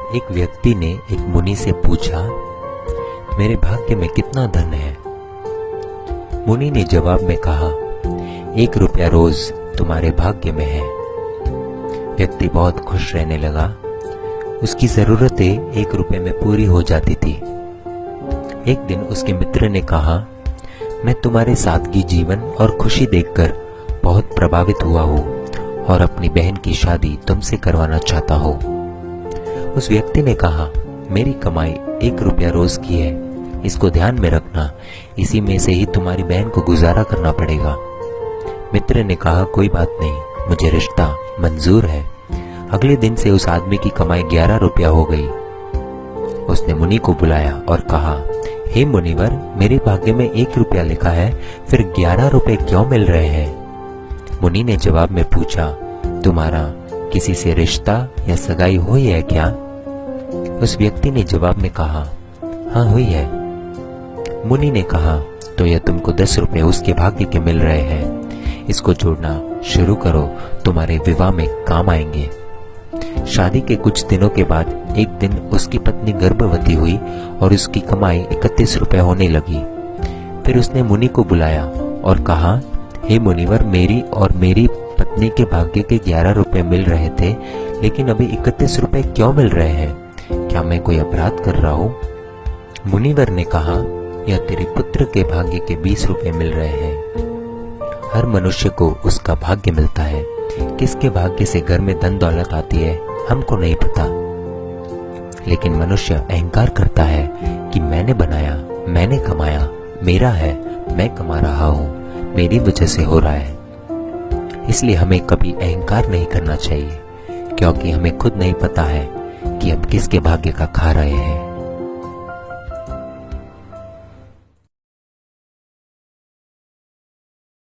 एक व्यक्ति ने एक मुनि से पूछा, मेरे भाग्य में कितना धन है? मुनि ने जवाब में कहा, 1 रुपया रोज तुम्हारे भाग्य में है। व्यक्ति बहुत खुश रहने लगा। उसकी जरूरतें 1 रुपये में पूरी हो जाती थी। एक दिन उसके मित्र ने कहा, मैं तुम्हारे सादगी जीवन और खुशी देखकर बहुत प्रभावित हुआ हूँ और अपनी बहन की शादी तुमसे करवाना चाहता हूँ। उस व्यक्ति ने कहा, मेरी कमाई 1 रुपया रोज की है, इसको ध्यान में रखना, इसी में से ही तुम्हारी बहन को गुजारा करना पड़ेगा। मित्र ने कहा, कोई बात नहीं, मुझे रिश्ता मंजूर है। अगले दिन से उस आदमी की कमाई 11 रुपया हो गई। उसने मुनि को बुलाया और कहा, हे मुनिवर, मेरे भाग्य में 1 रुपया लिखा है, फिर 11 रुपए क्यों मिल रहे हैं? मुनि ने जवाब में पूछा, तुम्हारा किसी से रिश्ता या सगाई हुई है क्या? उस व्यक्ति ने जवाब में कहा, हाँ हुई है। मुनि ने कहा, तो यह तुमको 10 रुपए उसके भाग्य के मिल रहे हैं, इसको जोड़ना शुरू करो, तुम्हारे विवाह में काम आएंगे। शादी के कुछ दिनों के बाद एक दिन उसकी पत्नी गर्भवती हुई और उसकी कमाई 31 रुपए होने लगी। फिर उसने मुनि को बुलाया और कहा, हे मुनिवर, मेरी और मेरी पत्नी के भाग्य के 11 रुपए मिल रहे थे, लेकिन अभी 31 रुपए क्यों मिल रहे हैं? क्या मैं कोई अपराध कर रहा हूँ? मुनिवर ने कहा, यह तेरे पुत्र के भाग्य के 20 रुपए मिल रहे हैं। हर मनुष्य को उसका भाग्य मिलता है। किसके भाग्य से घर में धन दौलत आती है हमको नहीं पता, लेकिन मनुष्य अहंकार करता है कि मैंने बनाया, मैंने कमाया, मेरा है, मैं कमा रहा हूँ, मेरी वजह से हो रहा है। इसलिए हमें कभी अहंकार नहीं करना चाहिए, क्योंकि हमें खुद नहीं पता है कि हम किसके भाग्य का खा रहे हैं।